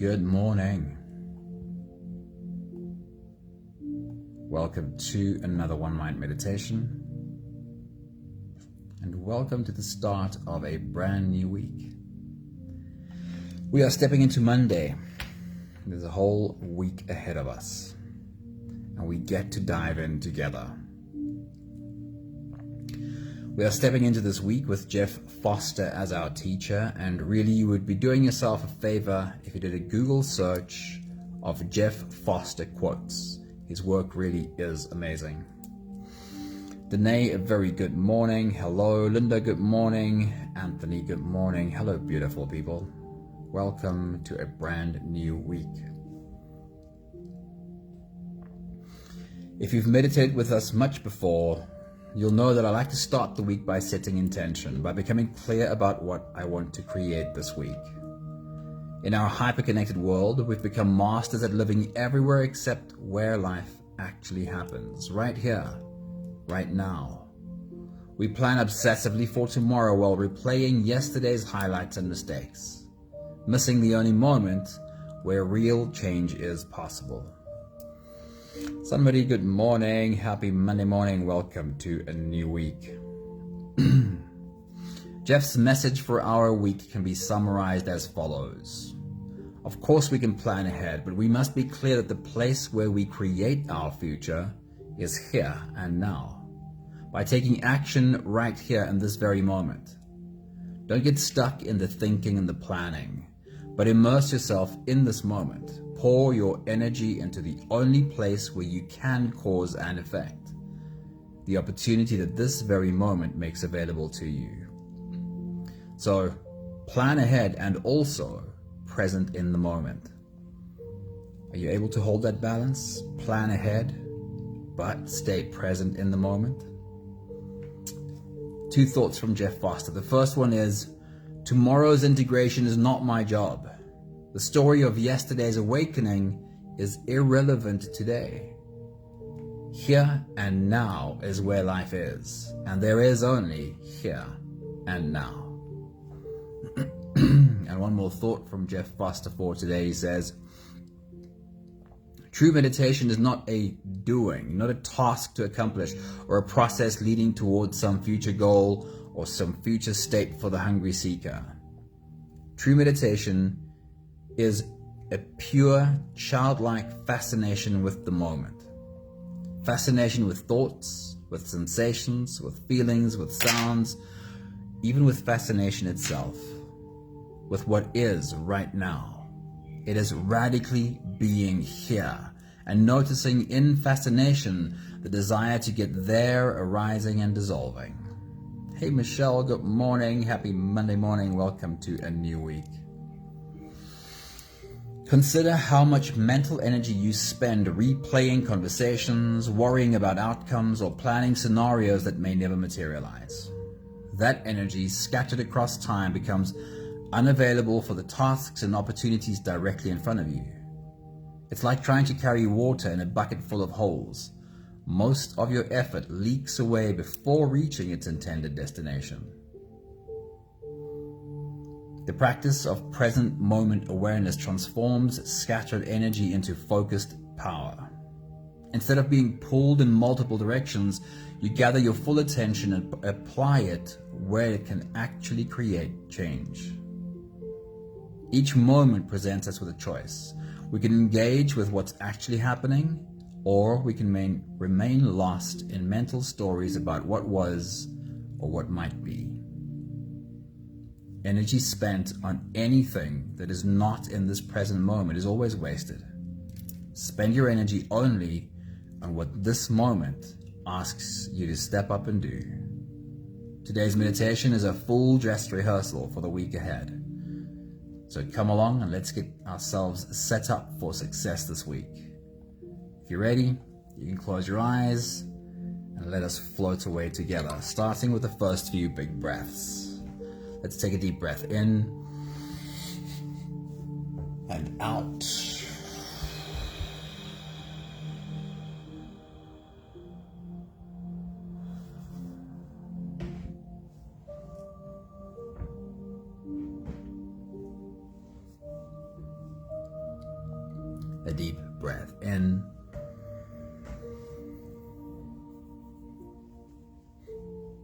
Good morning. Welcome to another One Mind meditation, and welcome to the start of a brand new week. We are stepping into Monday. There's a whole week ahead of us, and we get to dive in together. We are stepping into this week with Jeff Foster as our teacher, and really you would be doing yourself a favor if you did a Google search of Jeff Foster quotes. His work really is amazing. Danae, a very good morning. Hello. Linda, good morning. Anthony, good morning. Hello, beautiful people. Welcome to a brand new week. If you've meditated with us much before, you'll know that I like to start the week by setting intention, by becoming clear about what I want to create this week. In our hyper-connected world, we've become masters at living everywhere except where life actually happens, right here, right now. We plan obsessively for tomorrow while replaying yesterday's highlights and mistakes, missing the only moment where real change is possible. Somebody, good morning. Happy Monday morning. Welcome to a new week. Jeff's message for our week can be summarized as follows. Of course we can plan ahead, but we must be clear that the place where we create our future is here and now, by taking action right here in this very moment. Don't get stuck in the thinking and the planning, but immerse yourself in this moment. Pour your energy into the only place where you can cause an effect, the opportunity that this very moment makes available to you. So plan ahead and also present in the moment. Are you able to hold that balance? Plan ahead, but stay present in the moment. Two thoughts from Jeff Foster. The first one is, tomorrow's integration is not my job. The story of yesterday's awakening is irrelevant today. Here and now is where life is, and there is only here and now. And one more thought from Jeff Foster for today. He says, true meditation is not a doing, not a task to accomplish, or a process leading towards some future goal or some future state for the hungry seeker. True meditation is a pure, childlike fascination with the moment. Fascination with thoughts, with sensations, with feelings, with sounds, even with fascination itself, with what is right now. It is radically being here and noticing in fascination the desire to get there arising and dissolving. Hey Michelle, good morning. Happy Monday morning. Welcome to a new week. Consider how much mental energy you spend replaying conversations, worrying about outcomes, or planning scenarios that may never materialize. That energy scattered across time becomes unavailable for the tasks and opportunities directly in front of you. It's like trying to carry water in a bucket full of holes. Most of your effort leaks away before reaching its intended destination. The practice of present moment awareness transforms scattered energy into focused power. Instead of being pulled in multiple directions, you gather your full attention and apply it where it can actually create change. Each moment presents us with a choice. We can engage with what's actually happening, or we can remain lost in mental stories about what was or what might be. Energy spent on anything that is not in this present moment is always wasted. Spend your energy only on what this moment asks you to step up and do. Today's meditation is a full dress rehearsal for the week ahead. So come along and let's get ourselves set up for success this week. If you're ready, you can close your eyes and let us float away together, starting with the first few big breaths. Let's take a deep breath in and out. A deep breath in.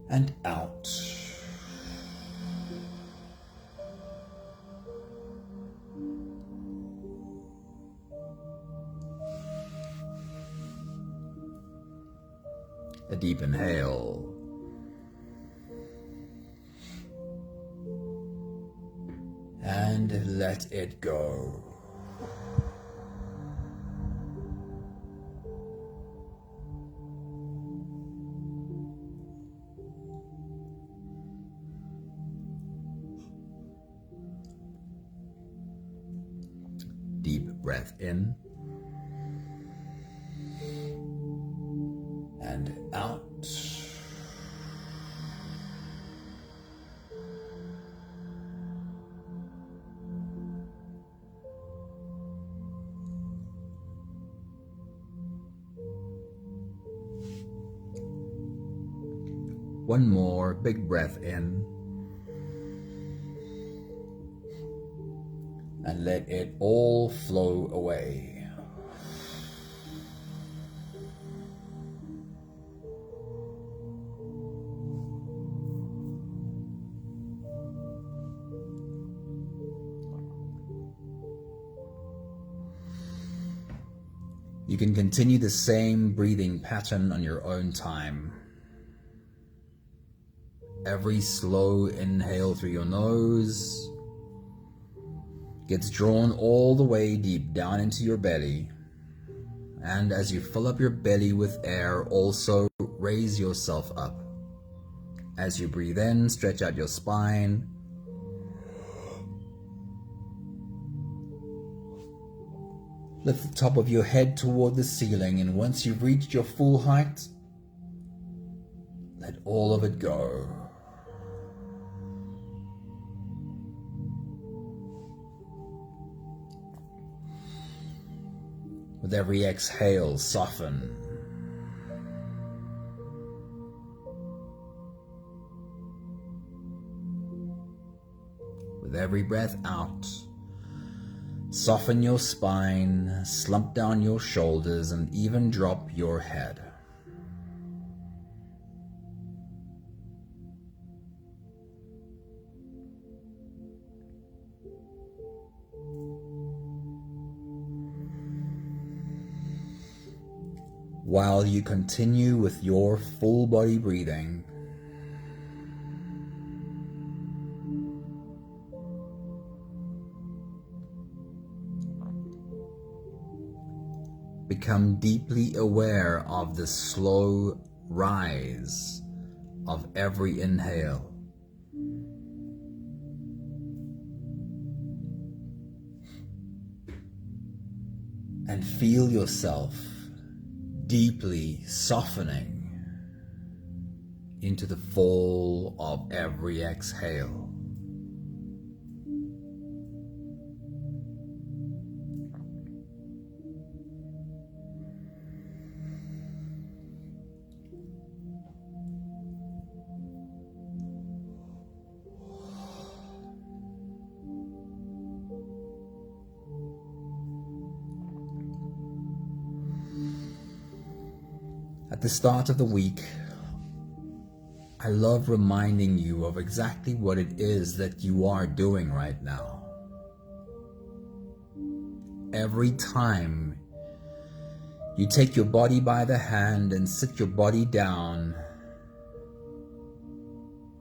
And out. A deep inhale. And let it go. Deep breath in. And out. One more big breath in. And let it all flow away. You can continue the same breathing pattern on your own time. Every slow inhale through your nose gets drawn all the way deep down into your belly. And as you fill up your belly with air, also raise yourself up. As you breathe in, stretch out your spine. Lift the top of your head toward the ceiling, and once you've reached your full height, let all of it go. With every exhale, soften. With every breath out, soften your spine, slump down your shoulders, and even drop your head. While you continue with your full body breathing, become deeply aware of the slow rise of every inhale. And feel yourself deeply softening into the fall of every exhale. At the start of the week, I love reminding you of exactly what it is that you are doing right now. Every time you take your body by the hand and sit your body down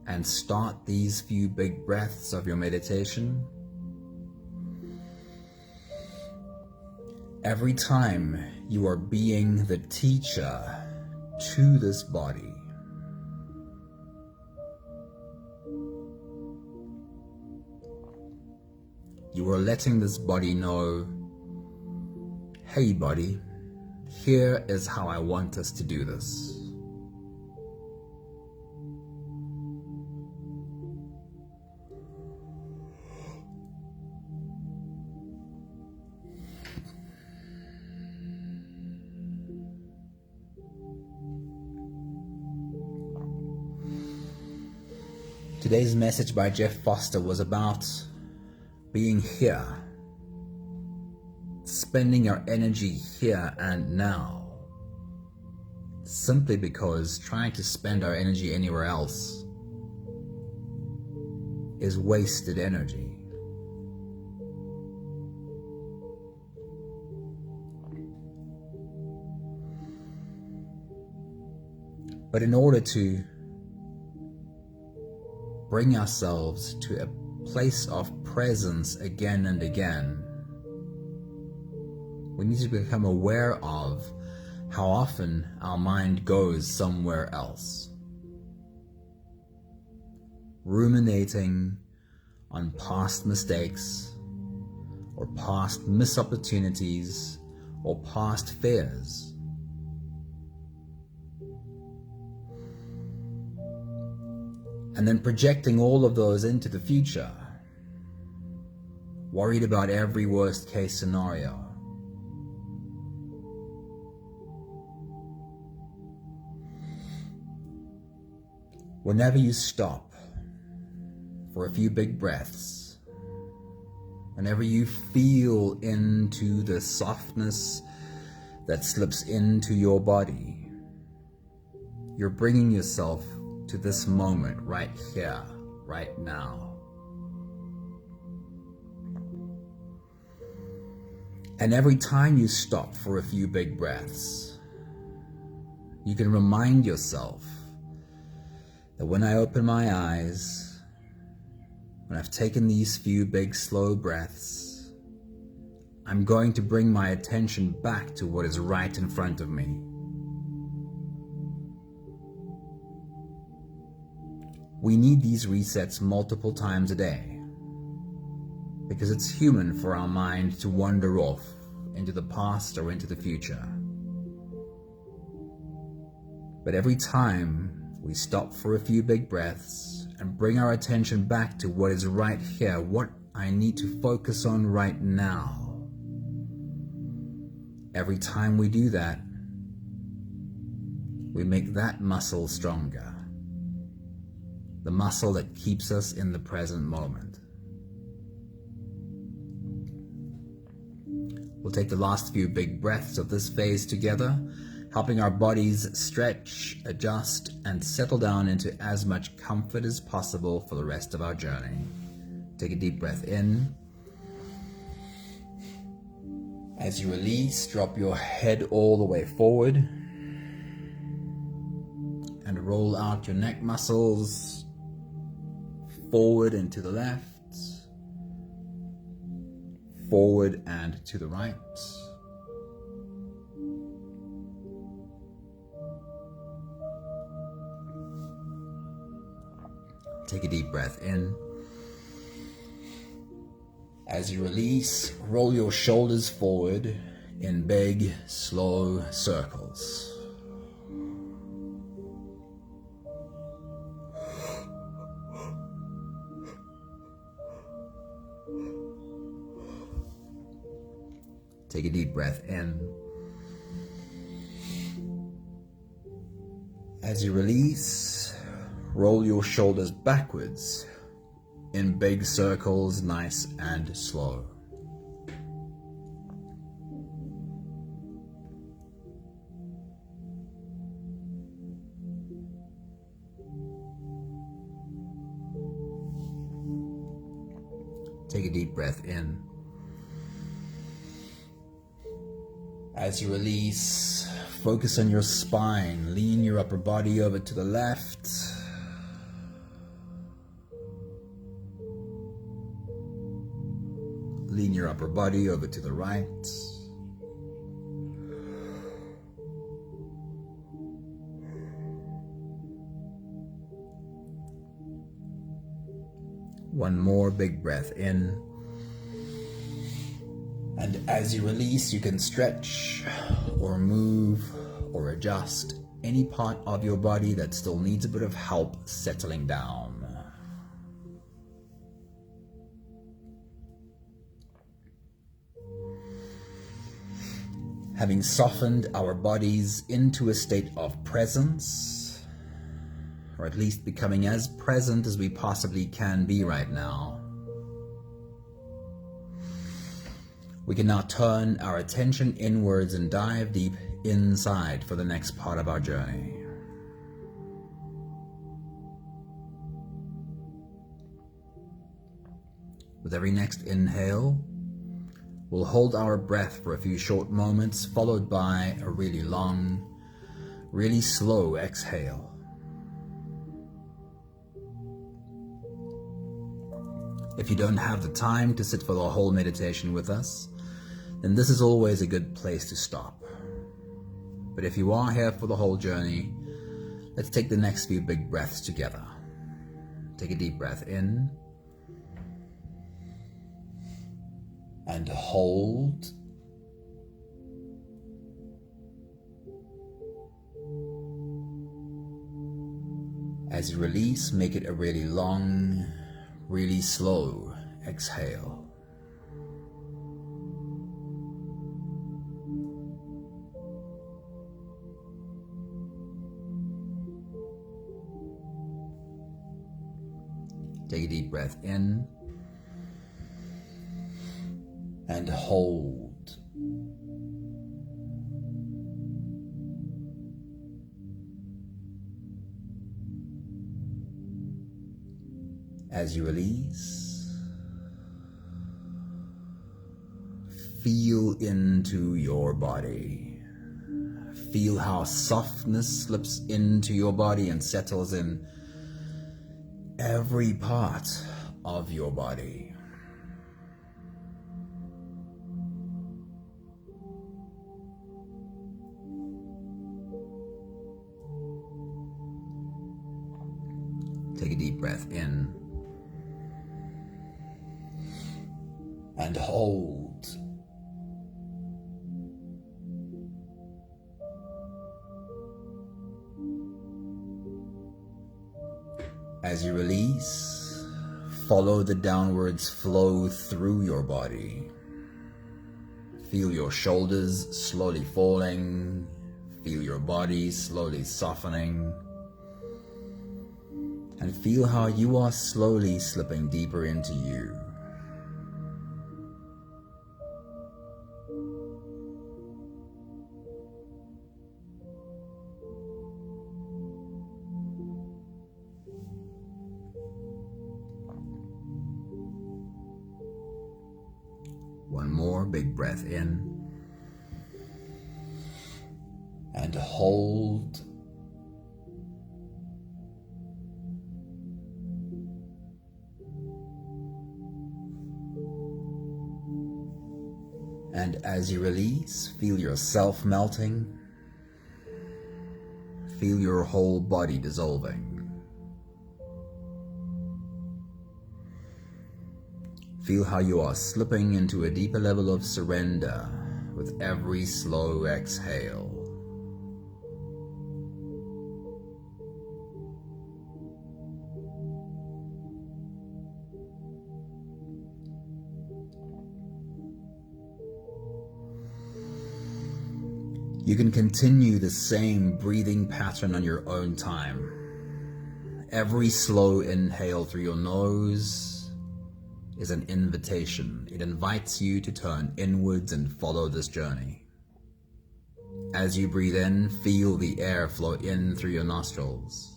and start these few big breaths of your meditation, every time you are being the teacher to this body. You are letting this body know, hey body, here is how I want us to do this. Today's message by Jeff Foster was about being here spending our energy here and now, simply because trying to spend our energy anywhere else is wasted energy. But in order to bring ourselves to a place of presence again and again, we need to become aware of how often our mind goes somewhere else, ruminating on past mistakes or past missed opportunities or past fears. And then projecting all of those into the future, worried about every worst case scenario. Whenever you stop for a few big breaths, whenever you feel into the softness that slips into your body, you're bringing yourself to this moment right here, right now. And every time you stop for a few big breaths, you can remind yourself that when I open my eyes, when I've taken these few big slow breaths, I'm going to bring my attention back to what is right in front of me. We need these resets multiple times a day because it's human for our mind to wander off into the past or into the future. But every time we stop for a few big breaths and bring our attention back to what is right here, what I need to focus on right now, every time we do that, we make that muscle stronger. The muscle that keeps us in the present moment. We'll take the last few big breaths of this phase together, helping our bodies stretch, adjust, and settle down into as much comfort as possible for the rest of our journey. Take a deep breath in. As you release, drop your head all the way forward and roll out your neck muscles forward and to the left, forward and to the right. Take a deep breath in. As you release, roll your shoulders forward in big, slow circles. Take a deep breath in. As you release, roll your shoulders backwards in big circles, nice and slow. Take a deep breath in. As you release, focus on your spine. Lean your upper body over to the left. Lean your upper body over to the right. One more big breath in. And as you release, you can stretch or move or adjust any part of your body that still needs a bit of help settling down. Having softened our bodies into a state of presence, or at least becoming as present as we possibly can be right now, We can now turn our attention inwards and dive deep inside for the next part of our journey. With every next inhale, we'll hold our breath for a few short moments, followed by a really long, really slow exhale. If you don't have the time to sit for the whole meditation with us, then this is always a good place to stop. But if you are here for the whole journey, let's take the next few big breaths together. Take a deep breath in and hold. As you release, make it a really long, really slow exhale. Take a deep breath in and hold. As you release, feel into your body. Feel how softness slips into your body and settles in every part of your body. Take a deep breath in and hold. As you release, follow the downwards flow through your body. Feel your shoulders slowly falling. Feel your body slowly softening. And feel how you are slowly slipping deeper into you. One more big breath in and hold. And as you release, feel yourself melting. Feel your whole body dissolving. Feel how you are slipping into a deeper level of surrender with every slow exhale. You can continue the same breathing pattern on your own time. Every slow inhale through your nose is an invitation. It invites you to turn inwards and follow this journey. As you breathe in, feel the air flow in through your nostrils.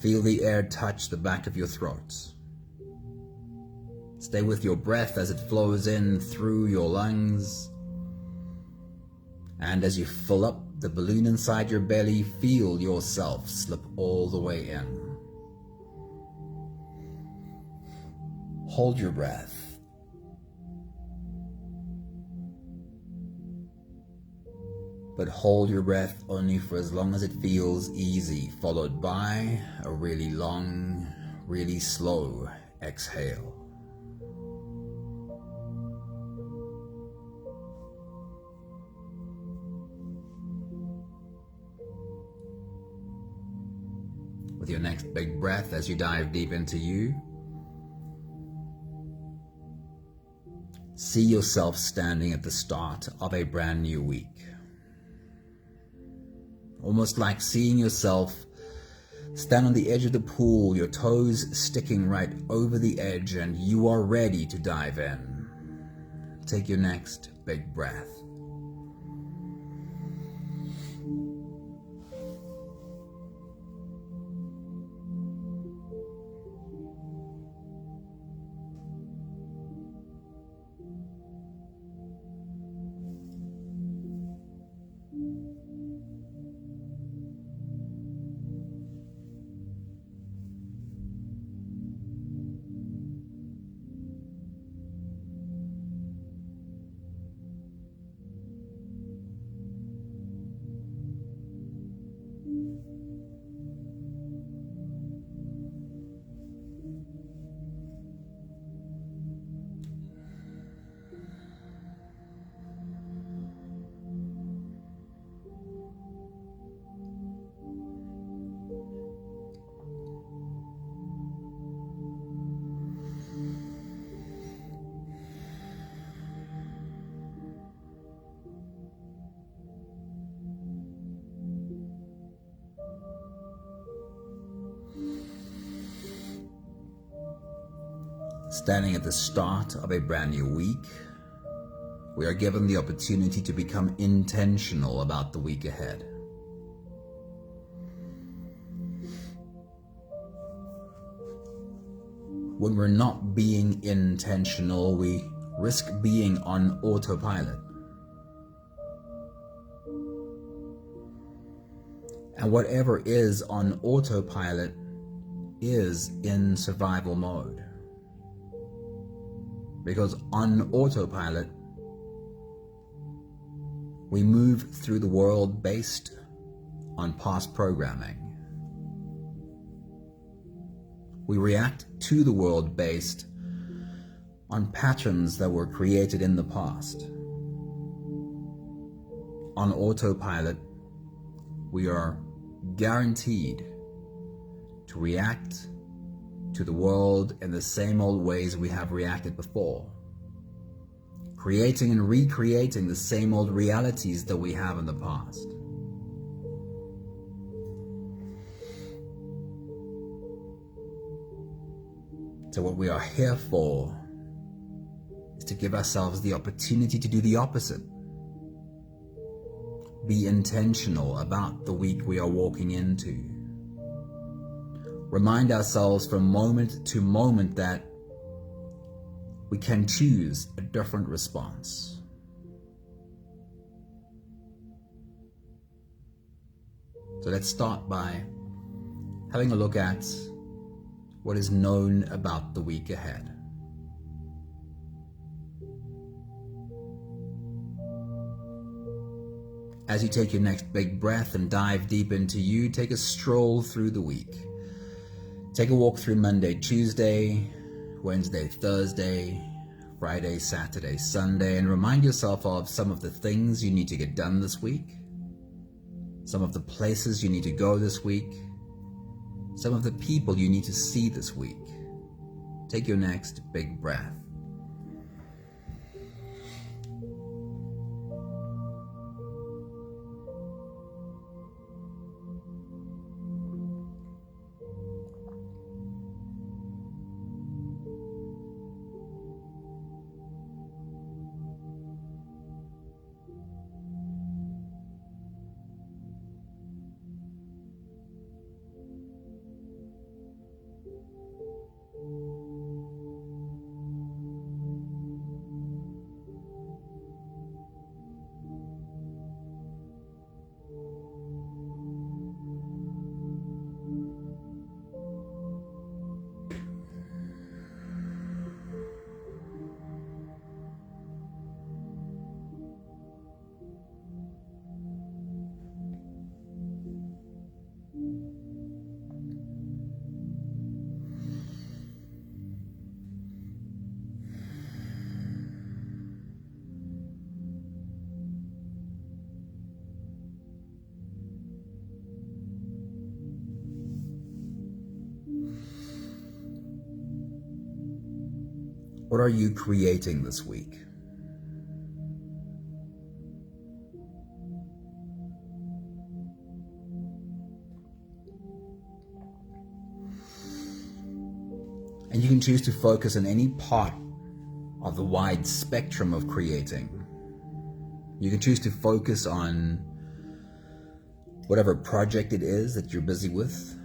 Feel the air touch the back of your throat. Stay with your breath as it flows in through your lungs. And as you fill up the balloon inside your belly, feel yourself slip all the way in. Hold your breath. But hold your breath only for as long as it feels easy, followed by a really long, really slow exhale. With your next big breath, as you dive deep into you, see yourself standing at the start of a brand new week. Almost like seeing yourself stand on the edge of the pool, your toes sticking right over the edge, and you are ready to dive in. take your next big breath. Standing at the start of a brand new week, we are given the opportunity to become intentional about the week ahead. When we're not being intentional, we risk being on autopilot. And whatever is on autopilot is in survival mode. Because on autopilot, we move through the world based on past programming. We react to the world based on patterns that were created in the past. On autopilot, we are guaranteed to react to the world in the same old ways we have reacted before, creating and recreating the same old realities that we have in the past. So what we are here for is to give ourselves the opportunity to do the opposite. Be intentional about the week we are walking into. Remind ourselves from moment to moment that we can choose a different response. So let's start by having a look at what is known about the week ahead. As you take your next big breath and dive deep into you, take a stroll through the week. Take a walk through Monday, Tuesday, Wednesday, Thursday, Friday, Saturday, Sunday, and remind yourself of some of the things you need to get done this week, some of the places you need to go this week, some of the people you need to see this week. Take your next big breath. What are you creating this week? And you can choose to focus on any part of the wide spectrum of creating. You can choose to focus on whatever project it is that you're busy with,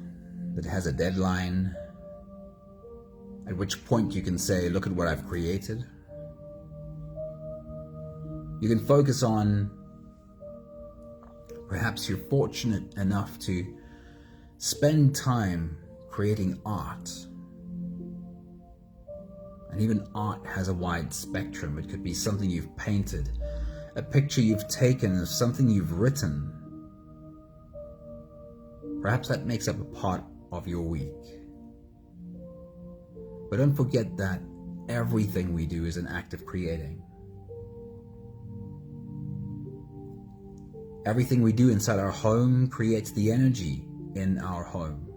that has a deadline, at which point you can say, look at what I've created. You can focus on, perhaps you're fortunate enough to spend time creating art. And even art has a wide spectrum. It could be something you've painted, a picture you've taken of something you've written. Perhaps that makes up a part of your week. But don't forget that everything we do is an act of creating. Everything we do inside our home creates the energy in our home,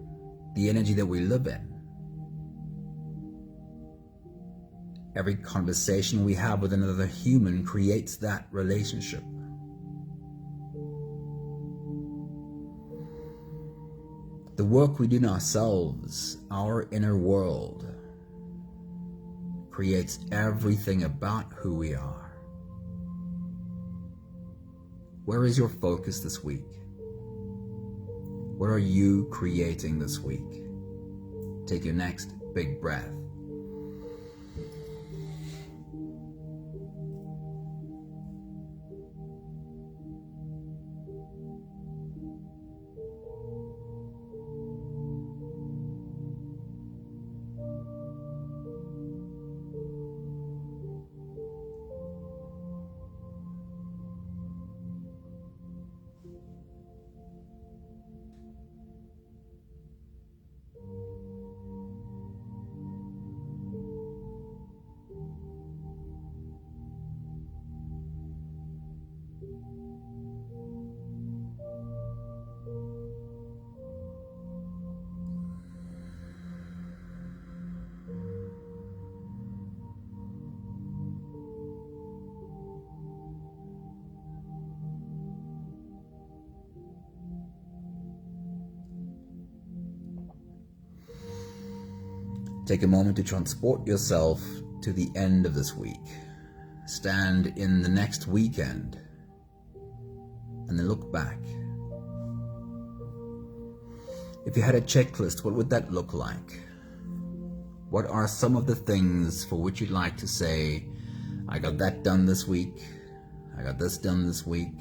the energy that we live in. Every conversation we have with another human creates that relationship. The work we do in ourselves, our inner world, creates everything about who we are. Where is your focus this week? What are you creating this week? Take your next big breath. Take a moment to transport yourself to the end of this week. Stand in the next weekend and then look back. If you had a checklist, what would that look like? What are some of the things for which you'd like to say, I got that done this week, I got this done this week?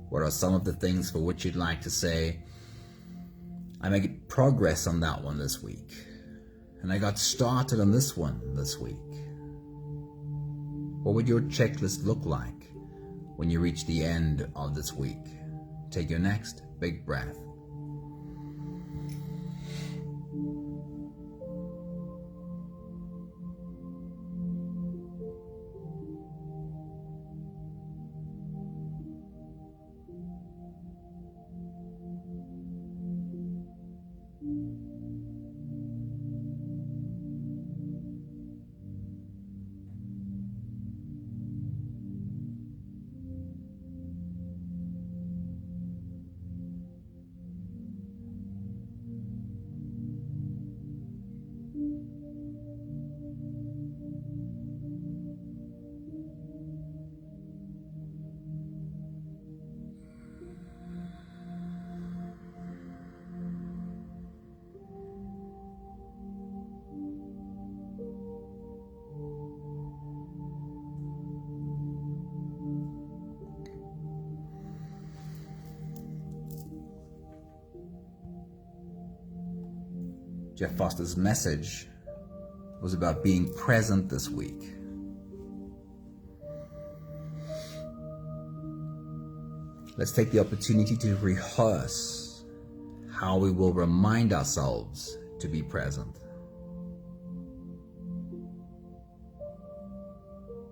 What are some of the things for which you'd like to say, I made progress on that one this week, and I got started on this one this week? What would your checklist look like when you reach the end of this week? Take your next big breath. Jeff Foster's message was about being present this week. Let's take the opportunity to rehearse how we will remind ourselves to be present.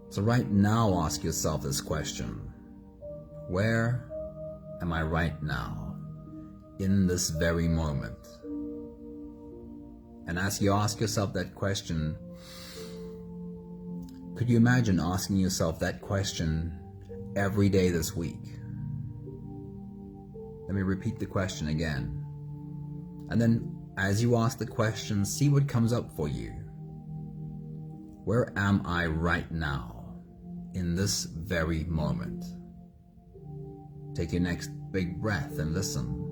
So right now, ask yourself this question: where am I right now, in this very moment? And as you ask yourself that question, could you imagine asking yourself that question every day this week? Let me repeat the question again. And then as you ask the question, see what comes up for you. Where am I right now, in this very moment? Take your next big breath and listen.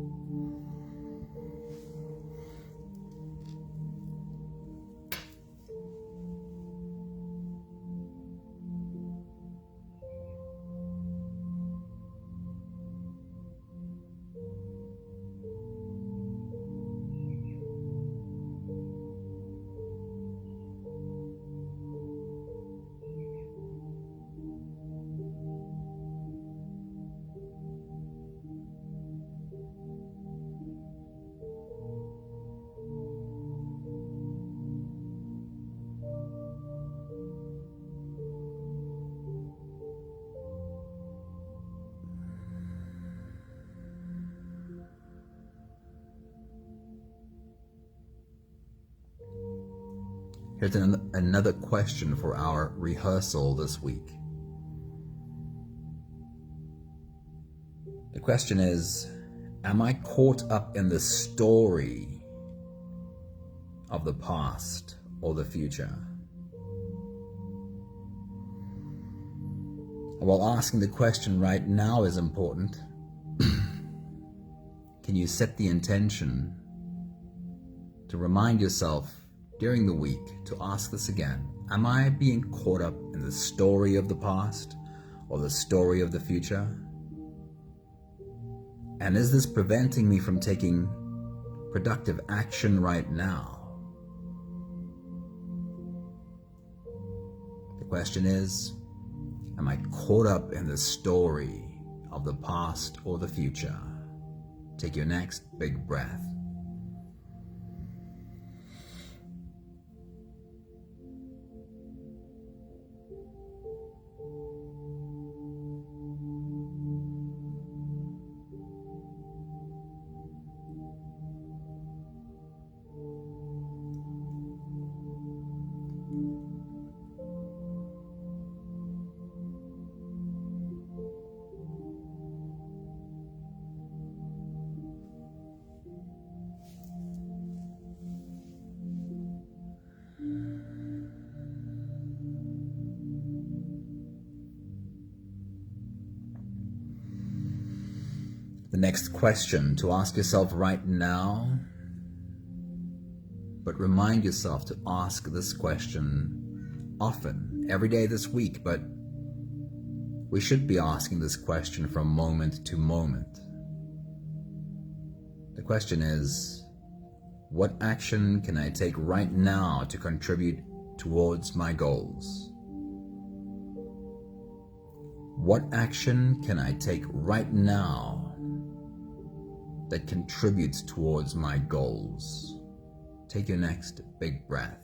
Here's another question for our rehearsal this week. The question is, am I caught up in the story of the past or the future? While asking the question right now is important, can you set the intention to remind yourself during the week to ask this again? Am I being caught up in the story of the past or the story of the future? And is this preventing me from taking productive action right now? The question is, am I caught up in the story of the past or the future? Take your next big breath. The next question to ask yourself right now, but remind yourself to ask this question often, every day this week, but we should be asking this question from moment to moment. The question is, what action can I take right now to contribute towards my goals? What action can I take right now that contributes towards my goals? Take your next big breath.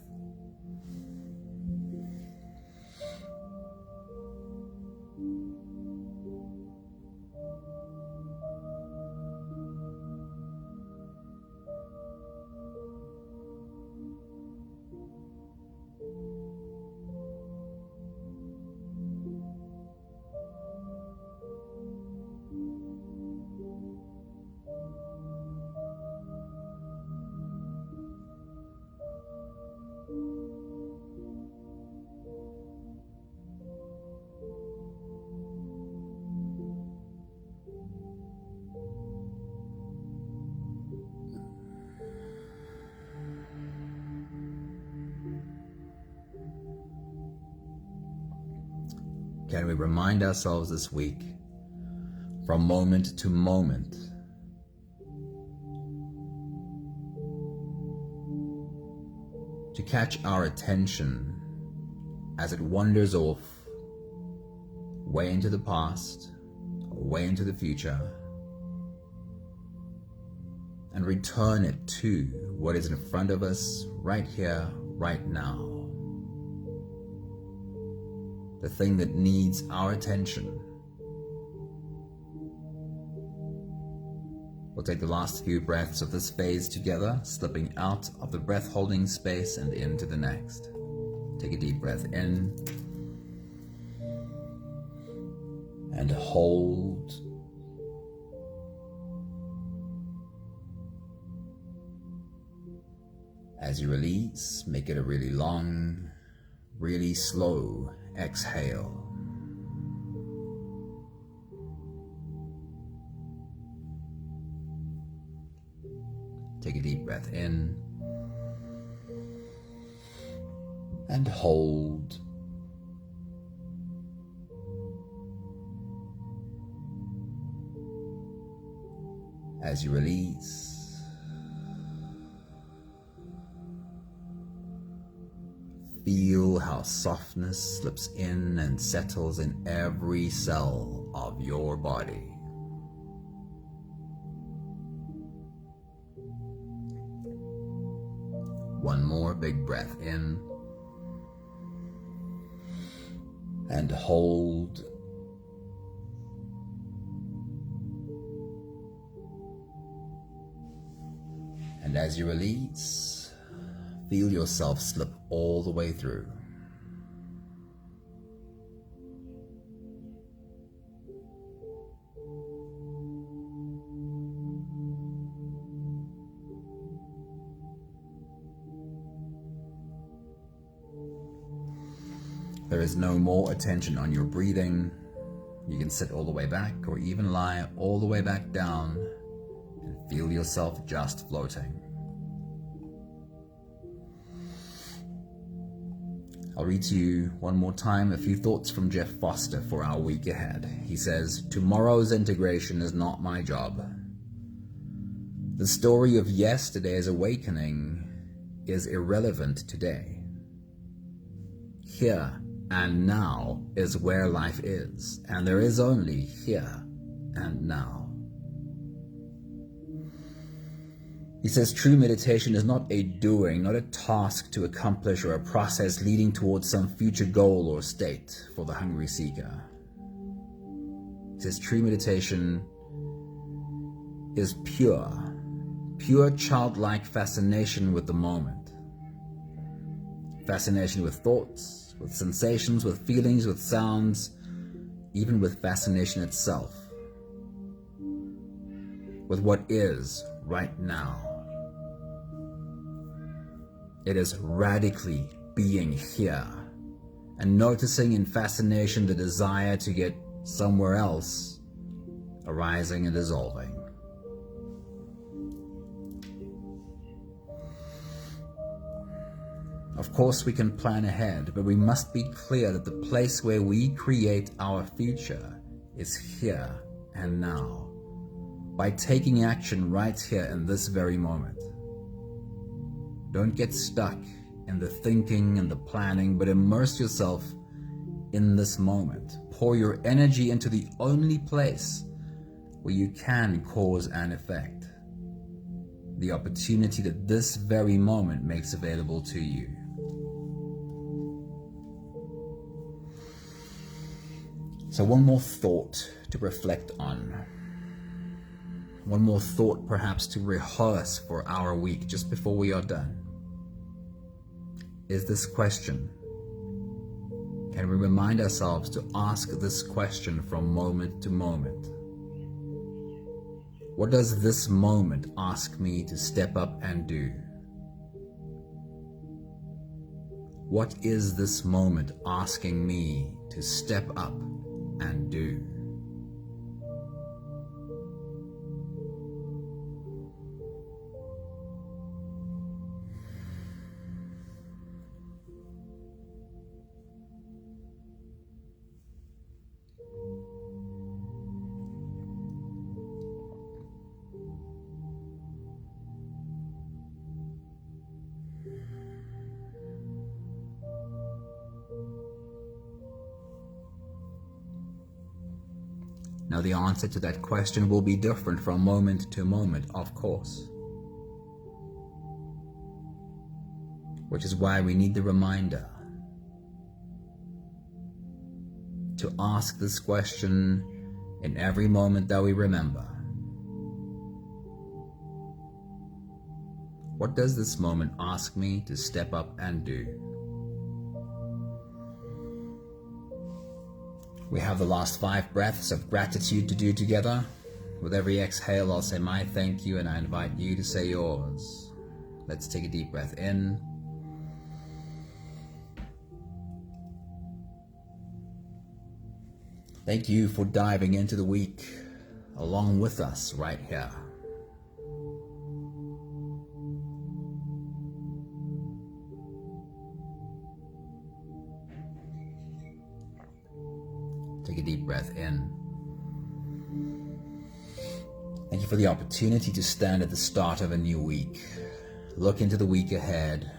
Can we remind ourselves this week, from moment to moment, to catch our attention as it wanders off way into the past, or way into the future, and return it to what is in front of us right here, right now. The thing that needs our attention. We'll take the last few breaths of this phase together, slipping out of the breath holding space and into the next. Take a deep breath in and hold. As you release, make it a really long really slow exhale. Take a deep breath in and hold. As you release, feel how softness slips in and settles in every cell of your body. One more big breath in and hold. And as you release, feel yourself slip all the way through. There is no more attention on your breathing. You can sit all the way back or even lie all the way back down and feel yourself just floating. I'll read to you one more time a few thoughts from Jeff Foster for our week ahead. He says, "Tomorrow's integration is not my job. The story of yesterday's awakening is irrelevant today. Here and now is where life is, and there is only here and now." He says true meditation is not a doing, not a task to accomplish or a process leading towards some future goal or state for the hungry seeker. He says true meditation is pure childlike fascination with the moment. Fascination with thoughts, with sensations, with feelings, with sounds, even with fascination itself. With what is right now. It is radically being here and noticing in fascination the desire to get somewhere else arising and dissolving. Of course, we can plan ahead, but we must be clear that the place where we create our future is here and now, by taking action right here in this very moment. Don't get stuck in the thinking and the planning, but immerse yourself in this moment. Pour your energy into the only place where you can cause an effect. The opportunity that this very moment makes available to you. So one more thought to reflect on. One more thought perhaps to rehearse for our week just before we are done. Is this question. Can we remind ourselves to ask this question from moment to moment? What does this moment ask me to step up and do? What is this moment asking me to step up and do? Now, the answer to that question will be different from moment to moment, of course. Which is why we need the reminder to ask this question in every moment that we remember. What does this moment ask me to step up and do? We have the last 5 breaths of gratitude to do together. With every exhale, I'll say my thank you, and I invite you to say yours. Let's take a deep breath in Thank you for diving into the week along with us right here. Take a deep breath in. Thank you for the opportunity to stand at the start of a new week. Look into the week ahead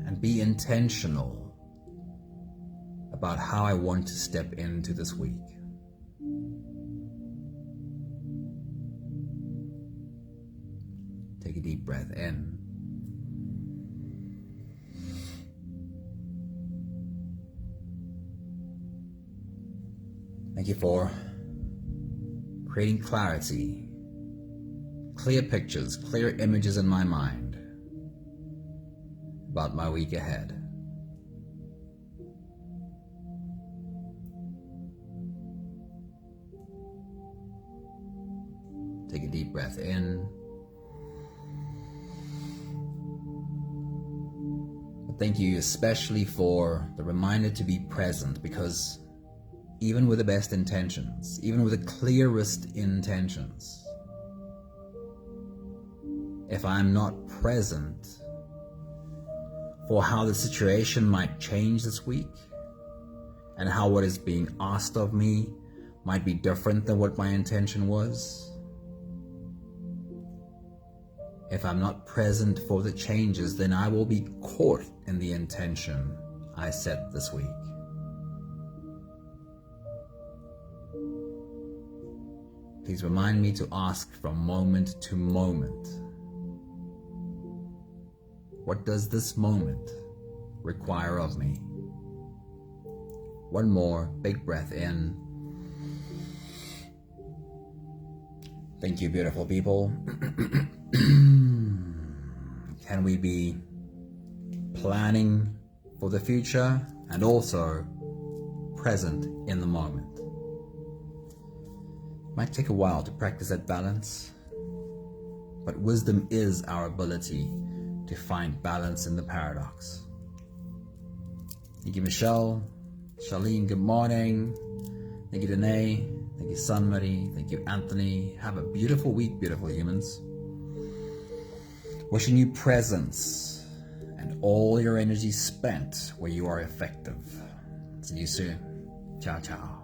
and be intentional about how I want to step into this week. Take a deep breath in. Thank you for creating clarity, clear pictures, clear images in my mind about my week ahead. Take a deep breath in. Thank you especially for the reminder to be present, because even with the best intentions, even with the clearest intentions, if I'm not present for how the situation might change this week and how what is being asked of me might be different than what my intention was, if I'm not present for the changes, then I will be caught in the intention I set this week. Please remind me to ask from moment to moment, what does this moment require of me? One more big breath in. Thank you, beautiful people. Can we be planning for the future and also present in the moment? It might take a while to practice that balance, but wisdom is our ability to find balance in the paradox. Thank you, Michelle. Charlene, good morning. Thank you, Danae. Thank you, Sunmarie. Thank you, Anthony. Have a beautiful week, beautiful humans. Wishing you presence and all your energy spent where you are effective. See you soon. Ciao, ciao.